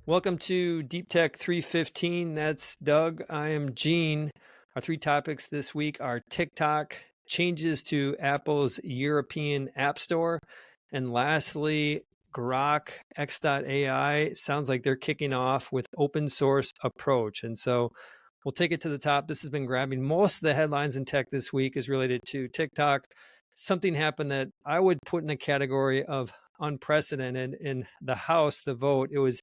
Welcome to DeepTech315. That's Doug. I am Gene. Our three topics this week are TikTok, changes to Apple's European App Store, and lastly, Grok xAI. Sounds like they're kicking off with open source approach. And so we'll take it to the top. This has been grabbing most of the headlines in tech this week is related to TikTok. Something happened that I would put in the category of unprecedented. In the House, the vote, it was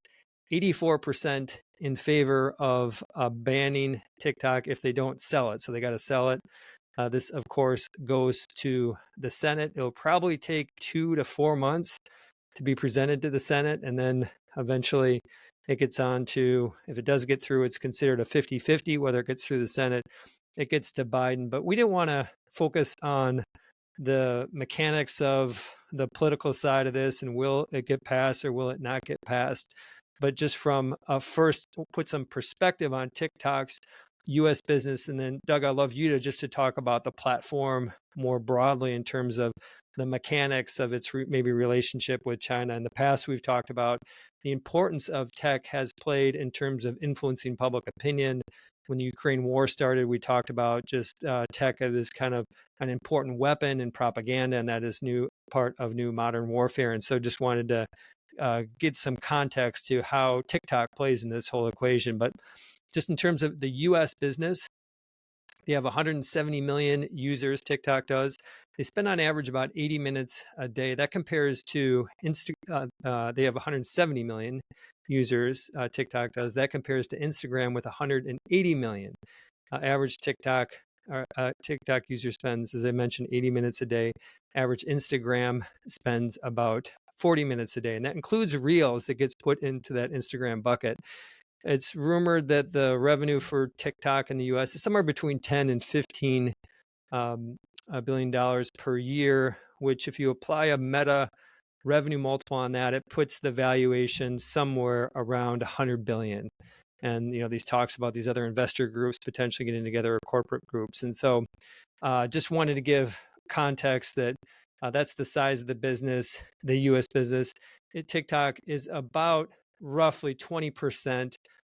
84% in favor of banning TikTok if they don't sell it. So they got to sell it. This, of course, goes to the Senate. It'll probably take 2 to 4 months to be presented to the Senate. And then eventually it gets on to, if it does get through, it's considered a 50-50, whether it gets through the Senate, it gets to Biden. But we didn't want to focus on the mechanics of the political side of this and will it get passed or will it not get passed. But just from first put some perspective on TikTok's U.S. business. And then, Doug, I'd love you to talk about the platform more broadly in terms of the mechanics of its maybe relationship with China. In the past, we've talked about the importance of tech has played in terms of influencing public opinion. When the Ukraine war started, we talked about just tech as kind of an important weapon in propaganda, and that is new part of new modern warfare. And so just wanted to get some context to how TikTok plays in this whole equation. But just in terms of the U.S. business, they have 170 million users, TikTok does. They spend on average about 80 minutes a day. That compares to they have 170 million users, TikTok does. That compares to Instagram with 180 million. Average TikTok user spends, as I mentioned, 80 minutes a day. Average Instagram spends about 40 minutes a day. And that includes Reels that gets put into that Instagram bucket. It's rumored that the revenue for TikTok in the US is somewhere between 10 and 15 billion dollars per year, which if you apply a Meta revenue multiple on that, it puts the valuation somewhere around 100 billion. And these talks about these other investor groups potentially getting together, or corporate groups. And so just wanted to give context that that's the size of the business, the US business. TikTok is about roughly 20%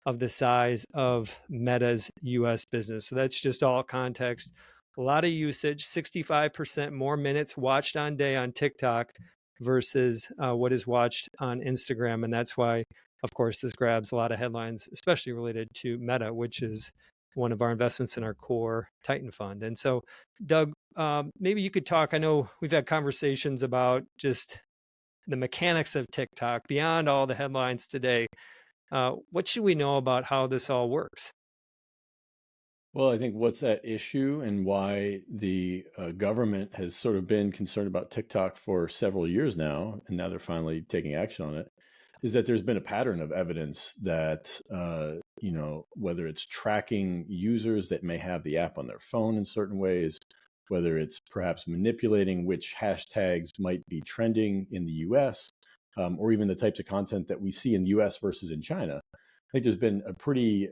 of the size of Meta's US business. So that's just all context. A lot of usage, 65% more minutes watched on day on TikTok versus what is watched on Instagram. And that's why, of course, this grabs a lot of headlines, especially related to Meta, which is one of our investments in our core Titan fund. And so, Doug, maybe you could talk. I know we've had conversations about just the mechanics of TikTok beyond all the headlines today. What should we know about how this all works? Well, I think what's at issue and why the government has sort of been concerned about TikTok for several years now, and now they're finally taking action on it, is that there's been a pattern of evidence that, whether it's tracking users that may have the app on their phone in certain ways, whether it's perhaps manipulating which hashtags might be trending in the US, or even the types of content that we see in the US versus in China. I think there's been a pretty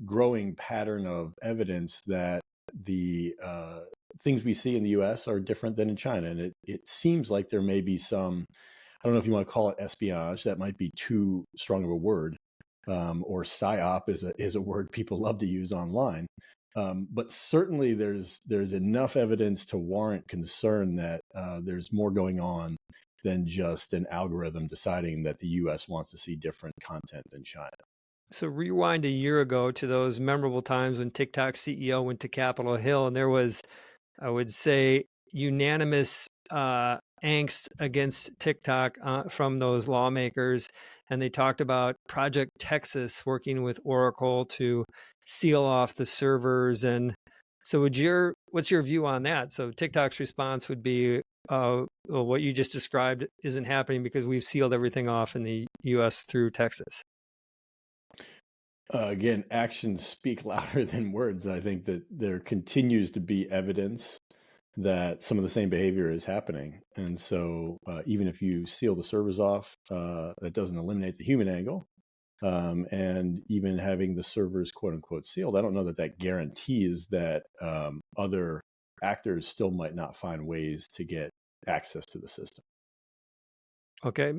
growing pattern of evidence that the things we see in the US are different than in China. And it seems like there may be some, I don't know if you want to call it espionage, that might be too strong of a word, or PSYOP is a word people love to use online. But certainly there's enough evidence to warrant concern that there's more going on than just an algorithm deciding that the US wants to see different content than China. So rewind a year ago to those memorable times when TikTok CEO went to Capitol Hill, and there was, I would say, unanimous angst against TikTok from those lawmakers. And they talked about Project Texas working with Oracle to seal off the servers. And so what's your view on that? So TikTok's response would be, well, what you just described isn't happening because we've sealed everything off in the US through Texas. Again, actions speak louder than words. I think that there continues to be evidence that some of the same behavior is happening. And so even if you seal the servers off, that doesn't eliminate the human angle. And even having the servers, quote unquote, sealed, I don't know that guarantees that other actors still might not find ways to get access to the system. Okay.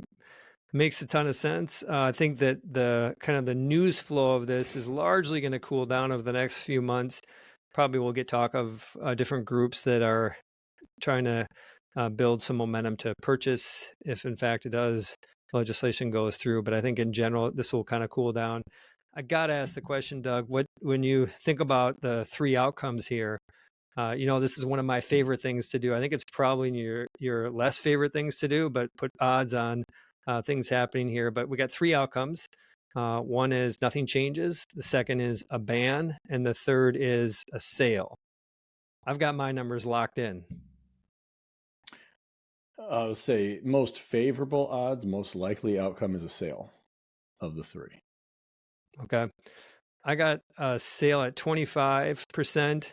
Makes a ton of sense. I think that the kind of the news flow of this is largely going to cool down over the next few months. Probably we'll get talk of different groups that are trying to build some momentum to purchase if in fact it does legislation goes through. But I think in general this will kind of cool down. I gotta ask the question, Doug, what when you think about the three outcomes here, this is one of my favorite things to do. I think it's probably your less favorite things to do, but put odds on things happening here. But we got three outcomes. One is nothing changes. The second is a ban, and the third is a sale. I've got my numbers locked in. I would say most favorable odds, most likely outcome is a sale of the three. Okay. I got a sale at 25%,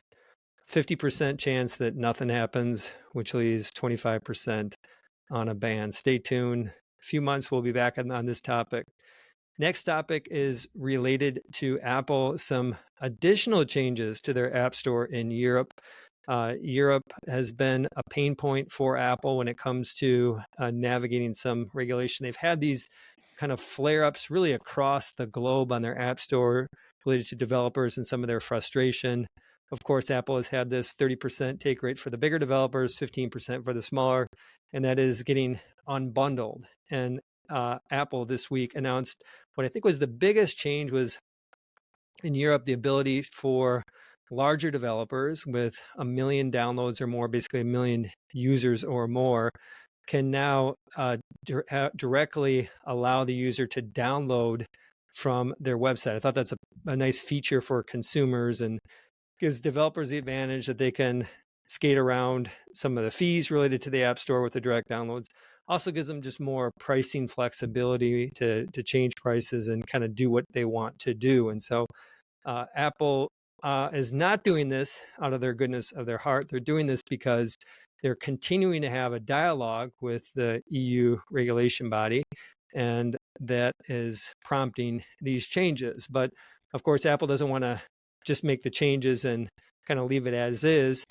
50% chance that nothing happens, which leaves 25% on a ban. Stay tuned. A few months, we'll be back on this topic. Next topic is related to Apple, some additional changes to their App Store in Europe. Europe has been a pain point for Apple when it comes to navigating some regulation. They've had these kind of flare-ups really across the globe on their App Store related to developers and some of their frustration. Of course, Apple has had this 30% take rate for the bigger developers, 15% for the smaller, and that is getting unbundled. And Apple this week announced what I think was the biggest change was in Europe, the ability for larger developers with 1 million downloads or more, basically 1 million users or more, can now directly allow the user to download from their website. I thought that's a nice feature for consumers and gives developers the advantage that they can skate around some of the fees related to the App Store with the direct downloads. Also gives them just more pricing flexibility to change prices and kind of do what they want to do. And so Apple is not doing this out of their goodness of their heart. They're doing this because they're continuing to have a dialogue with the EU regulation body, and that is prompting these changes. But of course, Apple doesn't want to just make the changes and kind of leave it as is.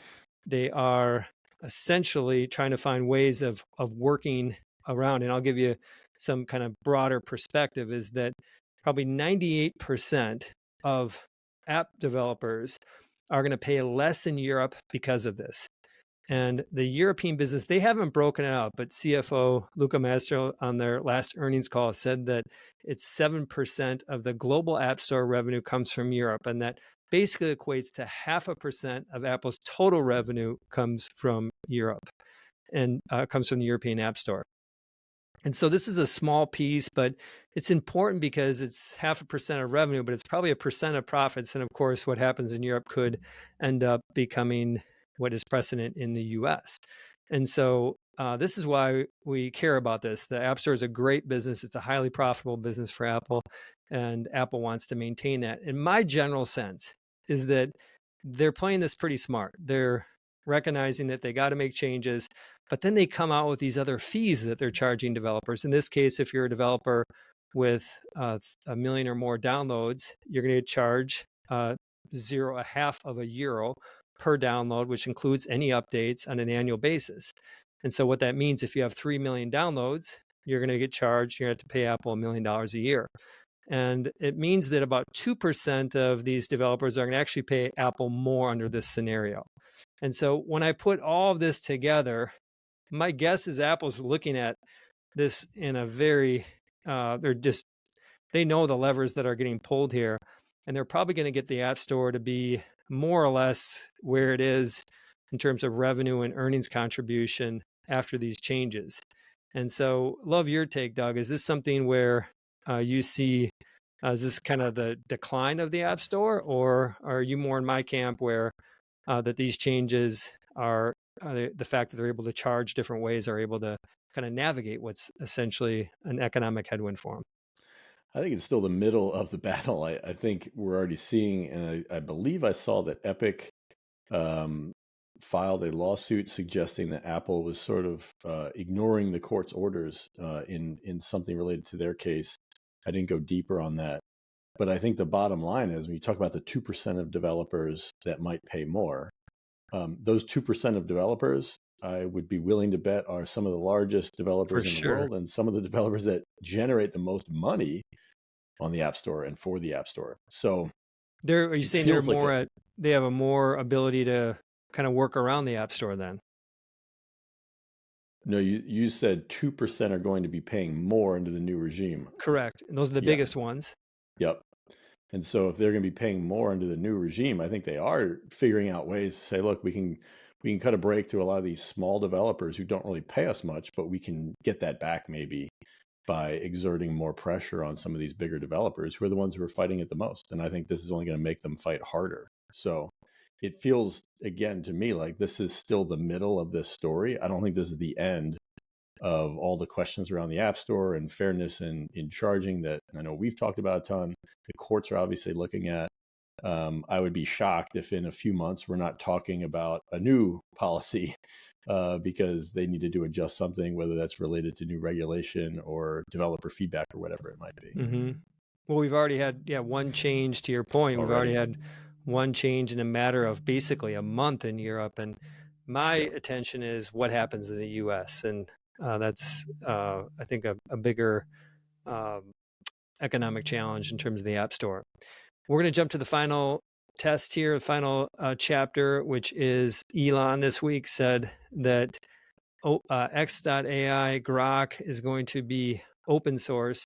They are essentially trying to find ways of working around. And I'll give you some kind of broader perspective is that probably 98% of app developers are going to pay less in Europe because of this. And the European business, they haven't broken it out, but CFO Luca Mastro on their last earnings call said that it's 7% of the global App Store revenue comes from Europe. And that basically equates to 0.5% of Apple's total revenue comes from Europe and comes from the European App Store. And so this is a small piece, but it's important because it's 0.5% of revenue, but it's probably 1% of profits. And of course, what happens in Europe could end up becoming what is precedent in the US. And so this is why we care about this. The App Store is a great business. It's a highly profitable business for Apple, and Apple wants to maintain that. And my general sense is that they're playing this pretty smart. They're recognizing that they got to make changes, but then they come out with these other fees that they're charging developers. In this case, if you're a developer with 1 million or more downloads, you're going to charge a half of a euro per download, which includes any updates on an annual basis. And so what that means, if you have 3 million downloads, you're going to get charged, you're going to have to pay Apple $1 million a year. And it means that about 2% of these developers are going to actually pay Apple more under this scenario. And so when I put all of this together, my guess is Apple's looking at this in a very, they know the levers that are getting pulled here, and they're probably going to get the App Store to be more or less where it is in terms of revenue and earnings contribution after these changes. And so love your take, Doug. Is this something where you see, is this kind of the decline of the App Store, or are you more in my camp where that these changes are the fact that they're able to charge different ways are able to kind of navigate what's essentially an economic headwind for them? I think it's still the middle of the battle. I think we're already seeing, and I believe I saw that Epic filed a lawsuit suggesting that Apple was sort of ignoring the court's orders in something related to their case. I didn't go deeper on that. But I think the bottom line is when you talk about the 2% of developers that might pay more, those 2% of developers I would be willing to bet are some of the largest For developers in the sure. world and some of the developers that generate the most money on the App Store and for the App Store. So Are you it saying they're feels like more they have a more ability to kind of work around the App Store then? no, you said 2% are going to be paying more into the new regime. Correct. And those are the Yeah. biggest ones. Yep. And so if they're going to be paying more under the new regime, I think they are figuring out ways to say, look, we can cut a break to a lot of these small developers who don't really pay us much, but we can get that back maybe by exerting more pressure on some of these bigger developers who are the ones who are fighting it the most. And I think this is only going to make them fight harder. So it feels, again, to me like this is still the middle of this story. I don't think this is the end of all the questions around the App Store and fairness in charging that I know we've talked about a ton. The courts are obviously looking at. I would be shocked if in a few months we're not talking about a new policy because they needed to adjust something, whether that's related to new regulation or developer feedback or whatever it might be. Mm-hmm. Well, we've already had one change to your point. We've already had one change in a matter of basically a month in Europe, and my attention is what happens in the U.S. and that's I think a bigger economic challenge in terms of the App Store. We're going to jump to the final test here, the final chapter, which is Elon this week said that xAI Grok is going to be open source.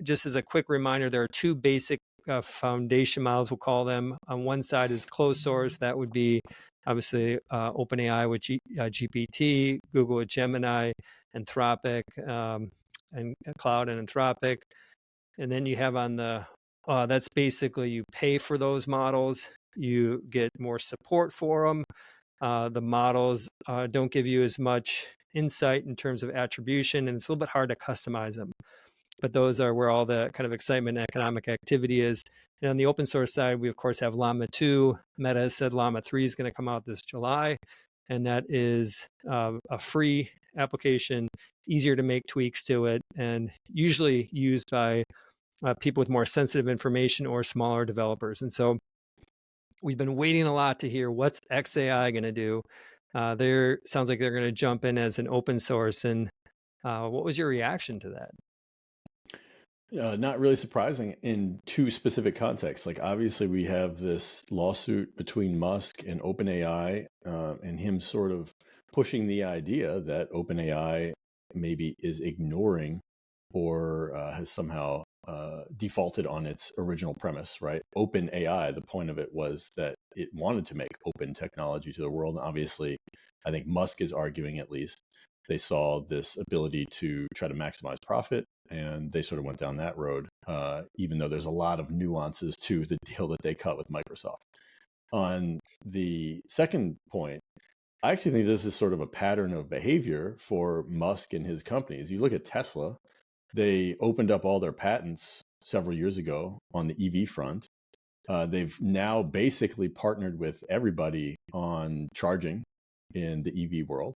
Just as a quick reminder, there are two basic foundation models, we'll call them. On one side is closed source. That would be obviously OpenAI with GPT, Google with Gemini, Anthropic, and Cloud and Anthropic. And then you have on the, that's basically you pay for those models, you get more support for them. The models don't give you as much insight in terms of attribution, and it's a little bit hard to customize them. But those are where all the kind of excitement and economic activity is. And on the open source side, we of course have Llama 2. Meta has said Llama 3 is going to come out this July, and that is a free application, easier to make tweaks to it, and usually used by people with more sensitive information or smaller developers. And so we've been waiting a lot to hear what's xAI going to do. There sounds like they're going to jump in as an open source. And what was your reaction to that? Not really surprising in two specific contexts. Like obviously we have this lawsuit between Musk and OpenAI and him sort of pushing the idea that OpenAI maybe is ignoring or has somehow defaulted on its original premise, right? OpenAI, the point of it was that it wanted to make open technology to the world. And obviously, I think Musk is arguing at least they saw this ability to try to maximize profit, and they sort of went down that road, even though there's a lot of nuances to the deal that they cut with Microsoft. On the second point, I actually think this is sort of a pattern of behavior for Musk and his companies. You look at Tesla, they opened up all their patents several years ago on the EV front. They've now basically partnered with everybody on charging in the EV world.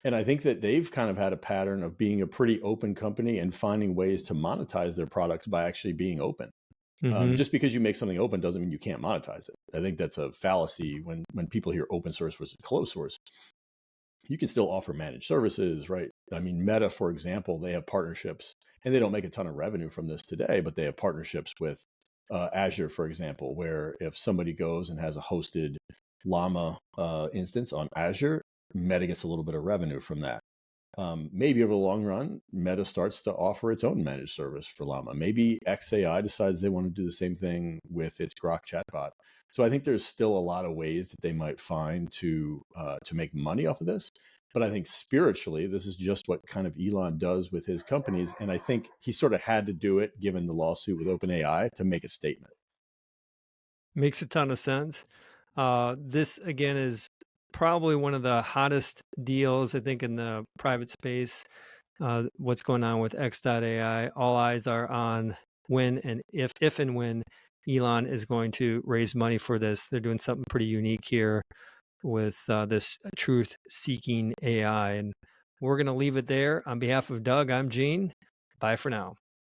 And I think that they've kind of had a pattern of being a pretty open company and finding ways to monetize their products by actually being open. Mm-hmm. Just because you make something open doesn't mean you can't monetize it. I think that's a fallacy when people hear open source versus closed source. You can still offer managed services, right? I mean, Meta, for example, they have partnerships, and they don't make a ton of revenue from this today, but they have partnerships with Azure, for example, where if somebody goes and has a hosted Llama instance on Azure, Meta gets a little bit of revenue from that. Maybe over the long run, Meta starts to offer its own managed service for Llama. Maybe xAI decides they want to do the same thing with its Grok chatbot. So I think there's still a lot of ways that they might find to make money off of this. But I think spiritually, this is just what kind of Elon does with his companies. And I think he sort of had to do it, given the lawsuit with OpenAI, to make a statement. Makes a ton of sense. This, again, is probably one of the hottest deals, I think, in the private space. What's going on with x.ai. All eyes are on when and if and when Elon is going to raise money for this. They're doing something pretty unique here with this truth-seeking AI. And we're going to leave it there. On behalf of Doug, I'm Gene. Bye for now.